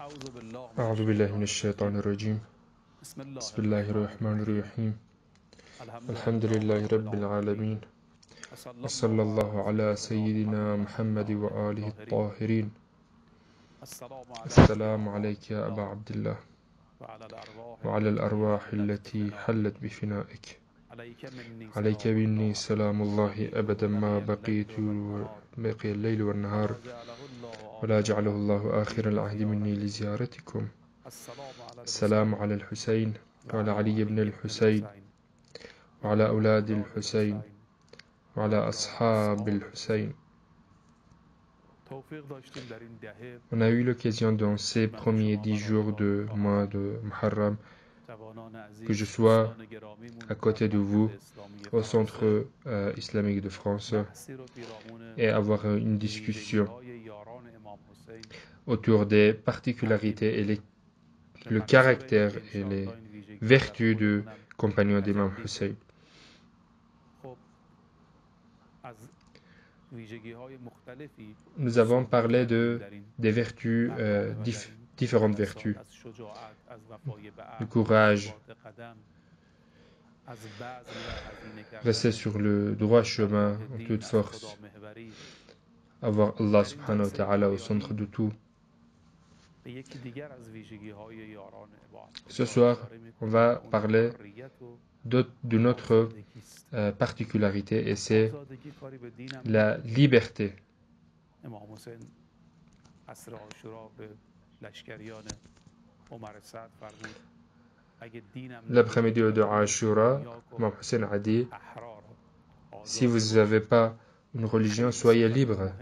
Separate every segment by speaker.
Speaker 1: أعوذ بالله من الشيطان الرجيم. بسم الله الرحمن الرحيم. الحمد لله رب العالمين، وصلى الله على سيدنا محمد وآله الطاهرين. السلام عليك يا أبا عبد الله وعلى الأرواح التي حلت بفنائك. عليك مني سلام الله أبدا ما بقي الليل والنهار، ولا جعله الله آخر العهد مني لزيارتكم. السلام على الحسين وعلى علي بن الحسين وعلى أولاد الحسين وعلى أصحاب الحسين. On a eu l'occasion dans ces premiers 10 jours de mois de Muharram que je sois à côté de vous au Centre islamique de France et avoir une discussion autour des particularités et le caractère et les vertus du compagnon d'Imam Hussein. Nous avons parlé des vertus, différentes vertus, le courage, rester sur le droit chemin en toute force, avoir Allah subhanahu wa ta'ala au centre de tout. Ce soir, on va parler de notre particularité, et c'est la liberté. L'après-midi de Ashura, Imam Hussein a dit: si vous n'avez pas une religion, soyez libres.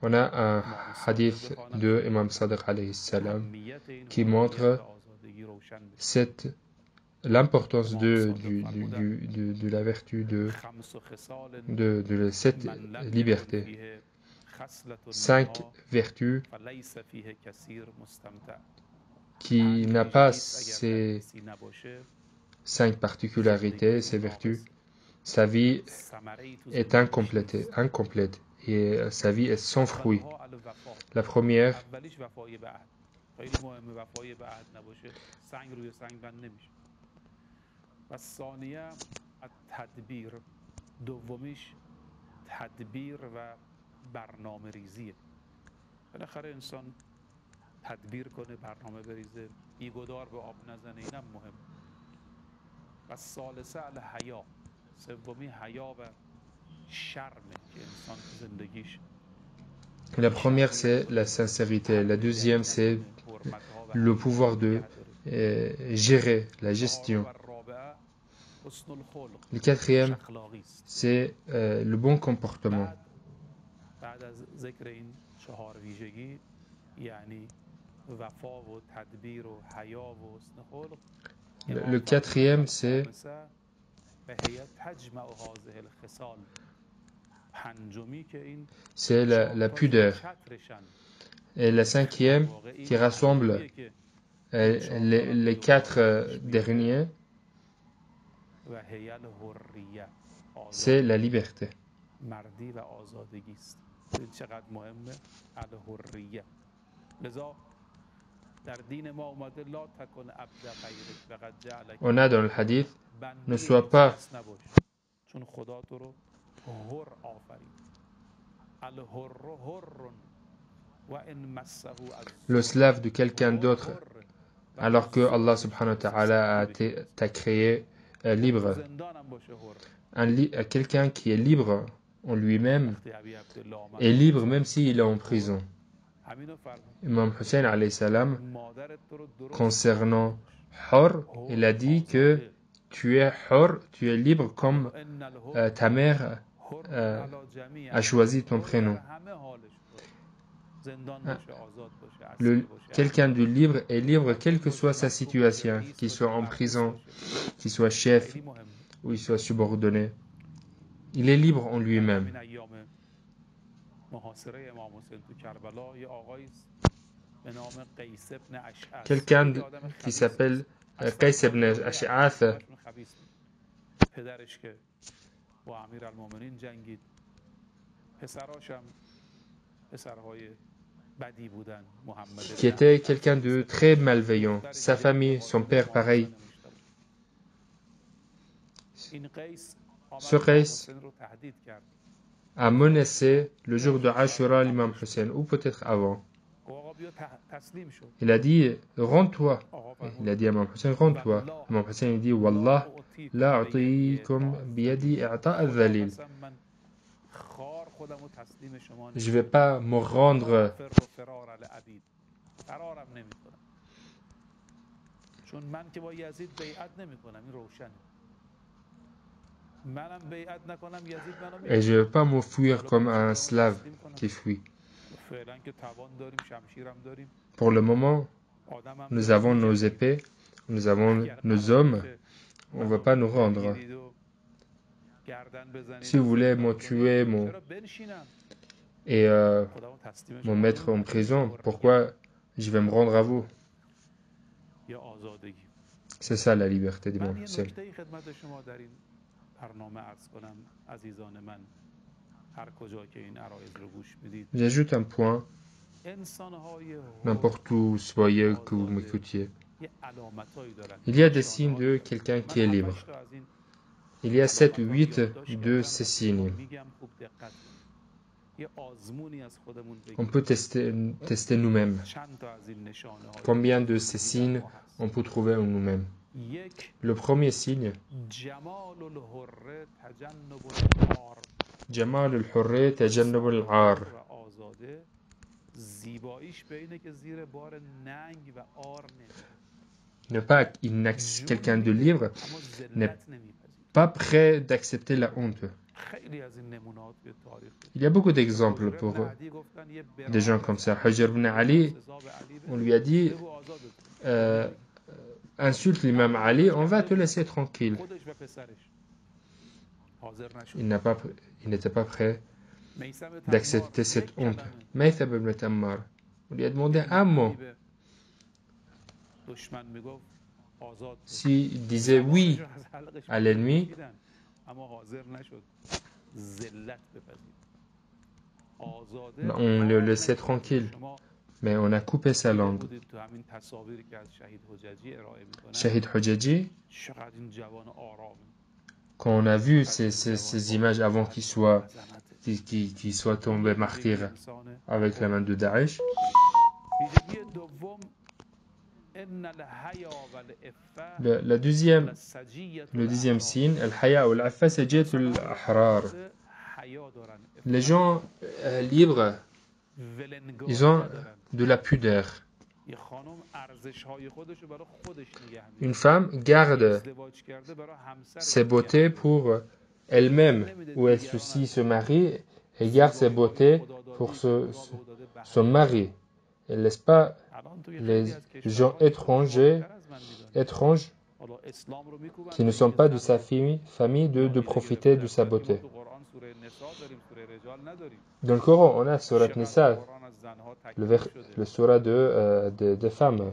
Speaker 1: On a un hadith de Imam Sadiq alayhi salam qui montre l'importance de la vertu de cette liberté. 5 vertus qui n'a pas ces 5 particularités, ces vertus, sa vie est incomplète et sa vie est sans fruit. La première, c'est la sincérité. La deuxième, c'est le pouvoir de gérer, la gestion. Le quatrième, c'est le bon comportement. Le quatrième, c'est la pudeur. Et la cinquième, qui rassemble les 4 derniers, c'est la liberté. On a dans le hadith: ne sois pas le slave de quelqu'un d'autre, alors que Allah subhanahu wa ta'ala t'a créé libre. Quelqu'un qui est libre en lui-même est libre même s'il est en prison. Imam Hussein alayhi salam, concernant Hur, il a dit que tu es Hur, tu es libre comme ta mère a choisi ton prénom. Quelqu'un de libre est libre quelle que soit sa situation, qu'il soit en prison, qu'il soit chef ou il soit subordonné. Il est libre en lui-même. Quelqu'un qui s'appelle Qays ibn Ash'ath qui était quelqu'un de très malveillant. Sa famille, son père, pareil. Ce Qays a menacé le jour de Ashura l'imam Hussein, ou peut-être avant. Il a dit, rends-toi. Il a dit à l'imam Hussein, rends-toi. L'imam Hussein il dit, Wallah, la a'tikum biyadi i'ta' al-dhalil. Je ne vais pas me rendre. Et je ne vais pas m'enfuir comme un slave qui fuit. Pour le moment, nous avons nos épées, nous avons nos hommes, on ne va pas nous rendre. Si vous voulez me tuer et me mettre en prison, pourquoi je vais me rendre à vous? C'est ça la liberté d'Imam Hussein. J'ajoute un point, n'importe où soyez que vous m'écoutiez. Il y a des signes de quelqu'un qui est libre. Il y a 7 ou 8 de ces signes. On peut tester nous-mêmes. Combien de ces signes on peut trouver en nous-mêmes? Le premier signe, Jamal al-Hurri tajannub al-Ar. Quelqu'un de libre n'est pas prêt d'accepter la honte. Il y a beaucoup d'exemples pour des gens comme ça. Hujr ibn Ali, on lui a dit insulte l'imam Ali, on va te laisser tranquille. Il n'était pas prêt d'accepter cette honte. Maythab ibn Tammar, on lui a demandé un mot. S'il disait oui à l'ennemi, on le laissait tranquille, mais on a coupé sa langue. Shahid Hujaji, quand on a vu ces images avant qu'il soit tombé martyr avec la main de Daesh, le deuxième signe, al-haya ou al-affa sajiyat al-ahrar. Les gens libres, ils ont de la pudeur. Une femme garde ses beautés pour elle-même, ou elle se marie, elle garde ses beautés pour son mari. Elle ne laisse pas les gens étranges qui ne sont pas de sa famille de profiter de sa beauté. Dans le Coran, on a Surat Nisa, le Surat des femmes.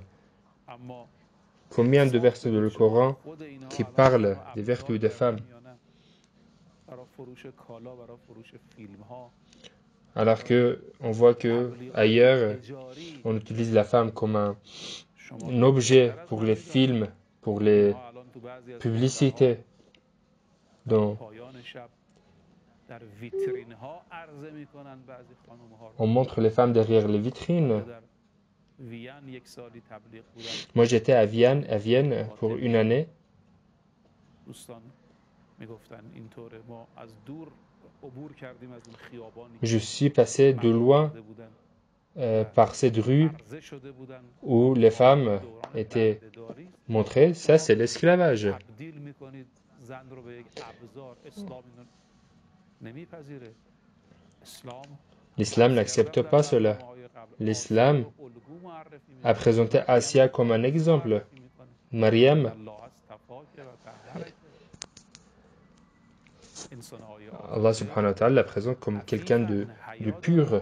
Speaker 1: Combien de versets dans le Coran qui parlent des vertus des femmes? Alors que on voit que ailleurs, on utilise la femme comme un objet pour les films, pour les publicités. Donc, on montre les femmes derrière les vitrines. Moi, j'étais à Vienne pour une année. Je suis passé de loin par cette rue où les femmes étaient montrées. Ça, c'est l'esclavage. L'islam n'accepte pas cela. L'islam a présenté Asia comme un exemple. Mariam, Allah subhanahu wa ta'ala la présente comme quelqu'un de pur.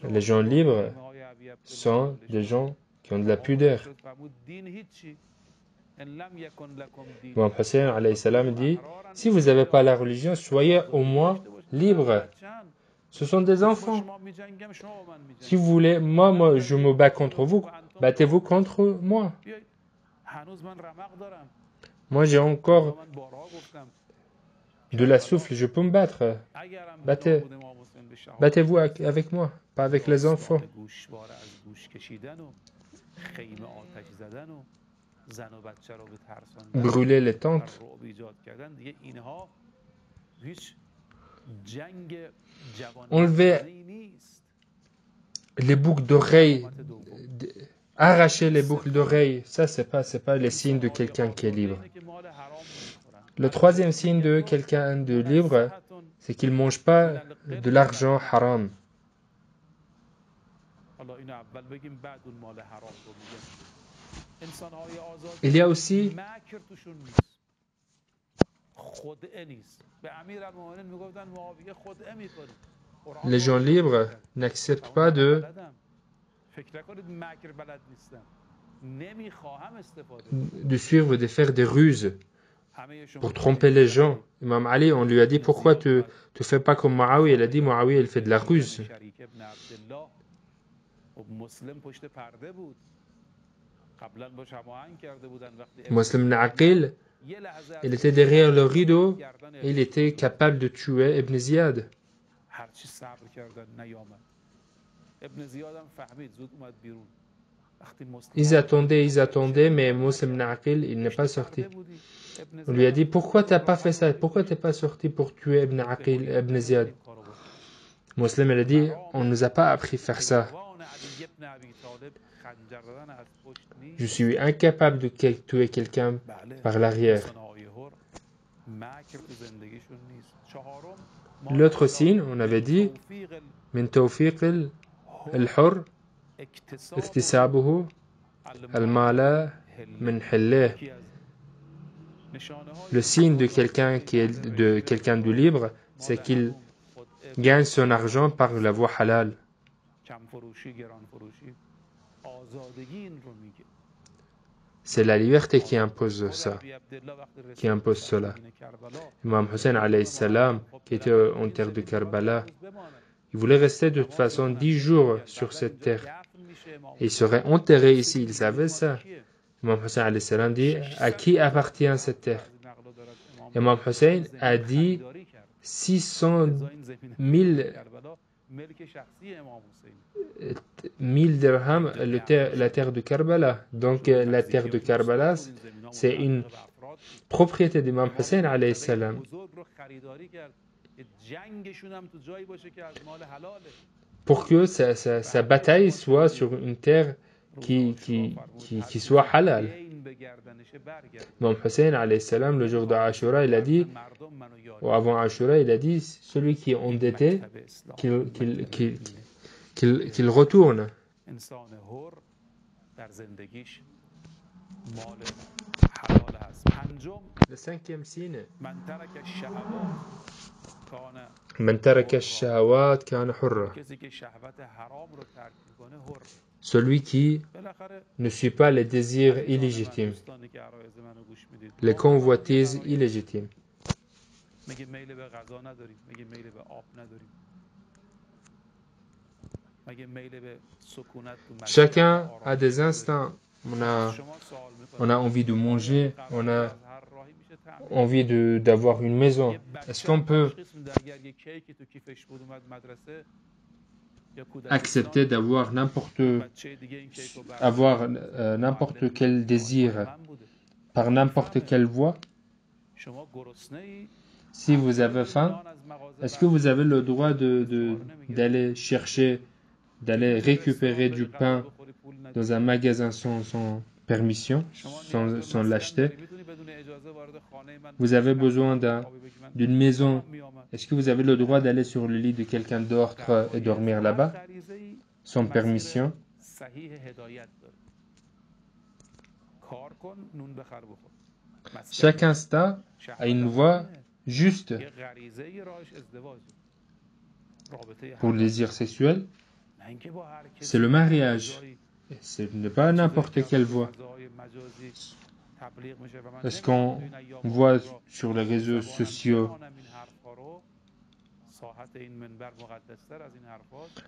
Speaker 1: Les gens libres sont des gens qui ont de la pudeur. Imam Hussein alayhi salam dit, si vous n'avez pas la religion, soyez au moins libre. Ce sont des enfants. Si vous voulez, moi, je me bats contre vous, battez-vous contre moi. Moi, j'ai encore de la souffle, je peux me battre. Battez-vous avec moi, pas avec les enfants. Brûler les tentes. Enlever les boucles d'oreilles, arracher les boucles d'oreilles, ça c'est pas les signes de quelqu'un qui est libre. Le troisième signe de quelqu'un de libre, c'est qu'il ne mange pas de l'argent haram. Il y a aussi les gens libres n'acceptent pas de suivre, de faire des ruses pour tromper les gens. Imam Ali, on lui a dit pourquoi tu ne fais pas comme Muawiyah. Il a dit Muawiyah, il fait de la ruse. Muslim ibn Aqil, il était derrière le rideau et il était capable de tuer Ibn Ziyad. Ils attendaient, mais Muslim ibn Aqil, il n'est pas sorti. On lui a dit, pourquoi tu n'as pas fait ça? Pourquoi tu n'es pas sorti pour tuer Ibn Aqil, Ibn Ziyad? Muslim, il a dit, on ne nous a pas appris à faire ça. Je suis incapable de tuer quelqu'un par l'arrière. L'autre signe, on avait dit, min tawfiq al-hur, iktisabuhu al-mala min hilleh. Le signe de quelqu'un de libre, c'est qu'il gagne son argent par la voie halal. C'est la liberté qui impose ça, qui impose cela. Imam Hussein alayhi salam, qui était en terre de Karbala, il voulait rester de toute façon 10 jours sur cette terre. Et il serait enterré ici, il savait ça. Imam Hussein alayhi salam dit, à qui appartient cette terre? Imam Hussein a dit 600 000 dirhams la terre de Karbala. Donc la terre de Karbala, c'est une propriété d'Imam Hussein alayhi salam. Pour que sa bataille soit sur une terre qui soit halal. Imam Hussein alayhi salam, le jour de Ashura, il a dit, ou avant Ashura, il a dit, celui qui est endetté, qu'il retourne. Le cinquième signe, man taraka ash-shahawat kana hurra. Celui qui ne suit pas les désirs illégitimes, les convoitises illégitimes. Chacun a des instants. On a envie de manger, on a envie d'avoir une maison. Est-ce qu'on peut accepter d'avoir n'importe quel désir par n'importe quelle voie? Si vous avez faim, est-ce que vous avez le droit d'aller chercher, d'aller récupérer du pain dans un magasin sans permission, sans l'acheter? Vous avez besoin d'une maison. Est-ce que vous avez le droit d'aller sur le lit de quelqu'un d'autre et dormir là-bas, sans permission? Chaque instant a une voie juste pour le désir sexuel. C'est le mariage. Ce n'est pas n'importe quelle voie. Est-ce qu'on voit sur les réseaux sociaux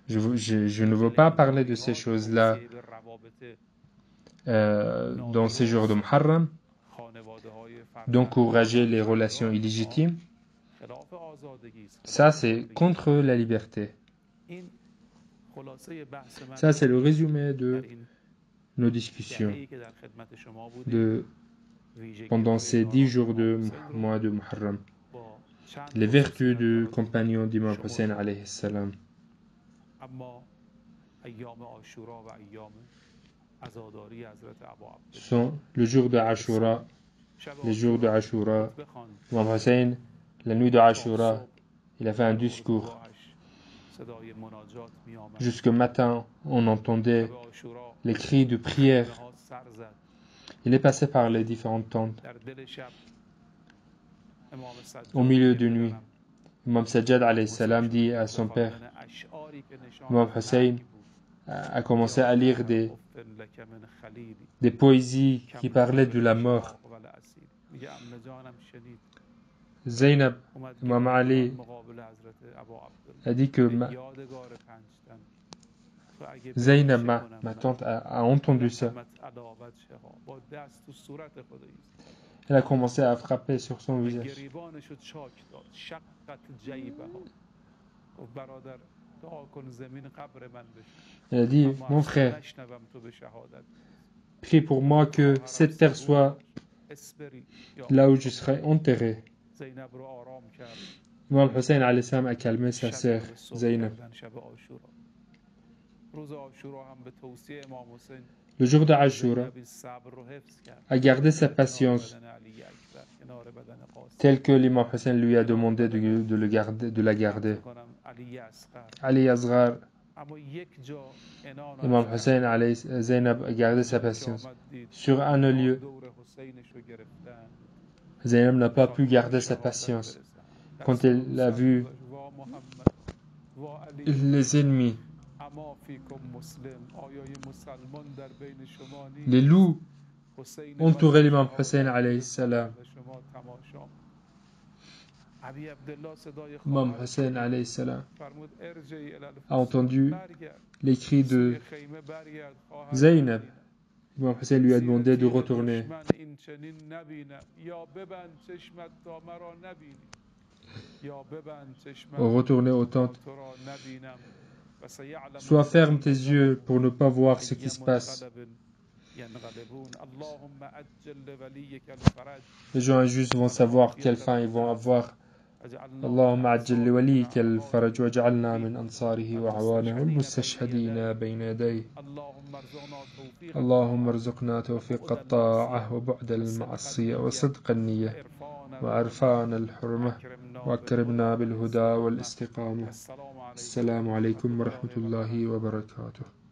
Speaker 1: Je ne veux pas parler de ces choses-là dans ces jours de Muharram, d'encourager les relations illégitimes. Ça, c'est contre la liberté. Ça, c'est le résumé de nos discussions pendant ces 10 jours de mois de Muharram. Les vertus du compagnon d'Imam Hussein alayhi salam. Sont le jour de Ashura, les jours de Ashura. Imam Hussein, la nuit de Ashura, il a fait un discours. Jusqu'au matin, on entendait les cris de prière. Il est passé par les différentes tentes. Au milieu de nuit, Imam Sajjad alayhi salam dit à son père, Imam Hussein a commencé à lire des poésies qui parlaient de la mort. Zainab, Imam Ali, a dit que Zainab, ma tante, a entendu ça. Elle a commencé à frapper sur son visage. Elle a dit, mon frère, prie pour moi que cette terre soit là où je serai enterré. Imam Hussein alayhi salam a calmé sa sœur, Zainab. Le jour de Ashura a gardé sa patience tel que l'imam Hussein lui a demandé de la garder. Ali Asghar, Imam Hussein alayhi Zainab a gardé sa patience. Sur un lieu, Zainab n'a pas pu garder sa patience. Quand elle a vu les ennemis, les loups entouraient l'imam Hussein alayhi salam. Imam Hussein alayhi salam a entendu les cris de Zainab. Imam Hussein lui a demandé de retourner. Retourner aux tentes. Sois ferme tes yeux pour ne pas voir ce qui se passe. Les gens injustes vont savoir quelle fin ils vont avoir. اللهم عجل لوليك الفرج واجعلنا من أنصاره وعوانه المستشهدين بين يديه اللهم ارزقنا توفيق الطاعة وبعد المعصية وصدق النية وعرفان الحرمة وأكرمنا بالهدى والاستقامة السلام عليكم ورحمة الله وبركاته